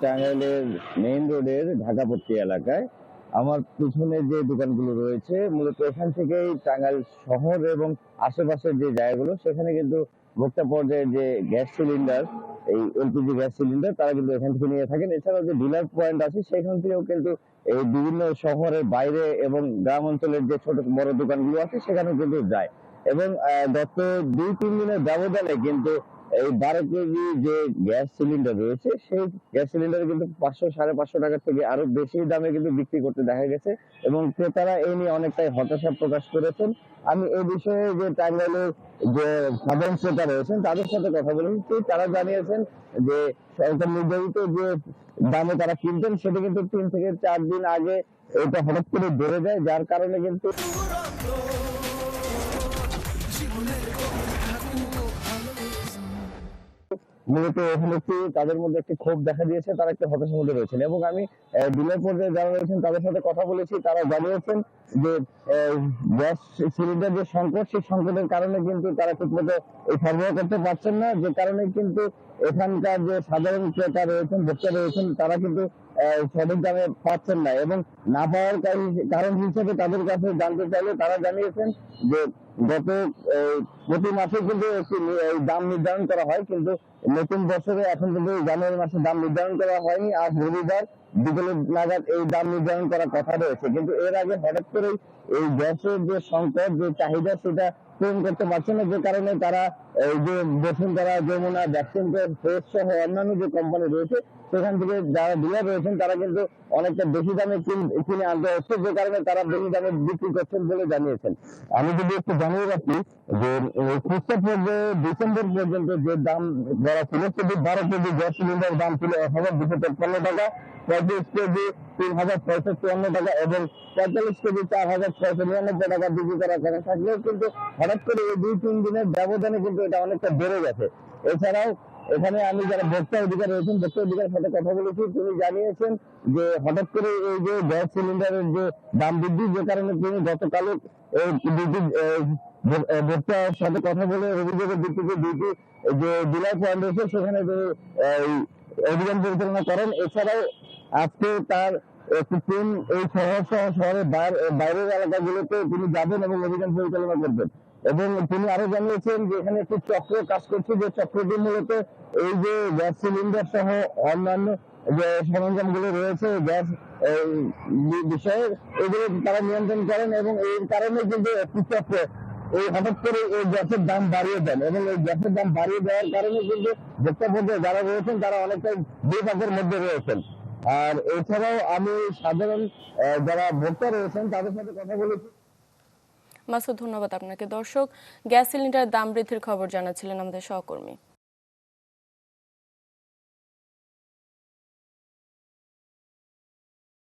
টাঙ্গাইলের মেইন রোডের ঢাকাপট্টি এলাকায়। আমার পিছনে যে দোকানগুলো রয়েছে মূলত এখান থেকেই টাঙ্গাইল শহর এবং আশেপাশের যে জায়গাগুলো সেখানে কিন্তু ভোক্তা পর্যায়ে যে গ্যাস সিলিন্ডার, এই এলপিজি গ্যাস সিলিন্ডার তারা কিন্তু এখান থেকে নিয়ে থাকেন। এছাড়াও যে ডিলার পয়েন্ট আছে সেখান থেকেও কিন্তু এই বিভিন্ন শহরের বাইরে এবং গ্রাম অঞ্চলের যে ছোট বড় দোকানগুলো আছে সেখানেও কিন্তু যায়। এবং গত 2-3 দিনের ব্যবধানে কিন্তু এই 12 কেজি যে গ্যাস সিলিন্ডার রয়েছে সেই গ্যাস সিলিন্ডার কিন্তু 500-550 টাকা থেকে আরো বেশি দামে কিন্তু বিক্রি করতে দেখা গেছে এবং ক্রেতারা এই নিয়ে অনেকটাই হতাশা প্রকাশ করেছেন। আমি এই বিষয়ে যে টাঙ্গাইলের যে সাধারণ ক্রেতা রয়েছেন তাদের সাথে কথা বলেছি, তারা জানিয়েছেন যে সরকার নির্ধারিত যে দামে তারা কিনতেন সেটা কিন্তু 3 থেকে 4 দিন আগে এটা হঠাৎ করে বেড়ে যায়, যার কারণে কিন্তু মূলত এখানে তাদের মধ্যে একটি ক্ষোভ দেখা দিয়েছে, তারা একটি হতাশার মধ্যে রয়েছেন। এবং আমি ডিলার পর্যায়ে যারা রয়েছেন তাদের সাথে কথা বলেছি, তারা জানিয়েছেন যে গ্যাস সিলিন্ডার যে সংকট, সেই সংকটের কারণে কিন্তু তারা ঠিকমতো এই সরবরাহ করতে পারছেন না, যে কারণে কিন্তু এখানকার যে সাধারণ ক্রেতা রয়েছেন, ভোক্তা রয়েছেন, তারা কিন্তু সঠিক দামে পাচ্ছেন না। এবং না পাওয়ার কারণ হিসেবে তাদের কাছে জানতে চাইলে তারা জানিয়েছেন যে গত প্রতি মাসে কিন্তু একটি দাম নির্ধারণ করা হয়, কিন্তু নতুন বছরে এখন কিন্তু জানুয়ারি মাসে দাম নির্ধারণ করা হয়নি। আর রবিবার বিকেলের নাগাদ এই দাম নির্ধারণ করার কথা রয়েছে, কিন্তু এর আগে হঠাৎ করে এই গ্যাসের যে সংকট, যে চাহিদা, সেটা পূরণ করতে পারছে না, যে কারণে তারা এই যে বসুন্ধরা, যমুনা, ভ্যাকসিন ফ্রেশ সহ অন্যান্য যে কোম্পানি রয়েছে সেখান থেকে যারা ডিলার রয়েছেন তারা কিন্তু অনেকটা বেশি দামে কিনে আনতে হচ্ছে, যে কারণে তারা বেশি দামে বিক্রি করছেন বলে জানিয়েছেন। আমি যদি একটু জানিয়ে রাখি যে খুচরা পর্যায়ে ডিসেম্বর পর্যন্ত যে দাম ধরা ছিল, সেটি 12 কেজি গ্যাস সিলিন্ডার দাম ছিল 1253 টাকা, 35 কেজি 3654 টাকা এবং 45 কেজি 4699 টাকা বিক্রি করার কথা থাকলেও কিন্তু হঠাৎ করে এই 2-3 দিনের ব্যবধানে কিন্তু এটা অনেকটা বেড়ে গেছে। এছাড়াও এখানে আমি যারা ভোক্তা অধিকার রয়েছেন, ভোক্তা অধিকারের সাথে কথা বলেছি, তিনি জানিয়েছেন যে হঠাৎ করে এই যে গ্যাস সিলিন্ডারের যে দাম বৃদ্ধি, যে কারণে তিনি গতকালও ভোক্তার সাথে কথা বলে অভিযোগের ভিত্তিতে দুইটি যে ডিলার পয়েন্ট রয়েছে সেখানে তিনি অভিযান পরিচালনা করেন। এছাড়াও আজকে তার একটি টিম এই শহরের বাইরের এলাকাগুলোতে তিনি যাবেন এবং অভিযান পরিচালনা করবেন। এবং তিনি আরো জানিয়েছেন যে এখানে একটি চক্র কাজ করছে, যে চক্রটি মূলত এই যে গ্যাস সিলিন্ডার সহ অন্যান্য যে সরঞ্জাম গুলো রয়েছে গ্যাস বিষয়ে, এগুলো তারা নিয়ন্ত্রণ করেন এবং এই কারণে কিন্তু একটি চক্র এই হঠাৎ করে এই গ্যাসের দাম বাড়িয়ে দেন এবং এই গ্যাসের দাম বাড়িয়ে দেওয়ার কারণে কিন্তু ভোক্তা পর্যায়ে যারা রয়েছেন তারা অনেকটাই বিপাকের মধ্যে রয়েছেন। আর এছাড়াও আমি সাধারণ যারা ভোক্তা রয়েছেন তাদের সাথে কথা বলেছি। মাসুদ, ধন্যবাদ আপনাকে। দর্শক, গ্যাস সিলিন্ডার দাম বৃদ্ধির খবর জানাচ্ছিলেন আমাদের সহকর্মী।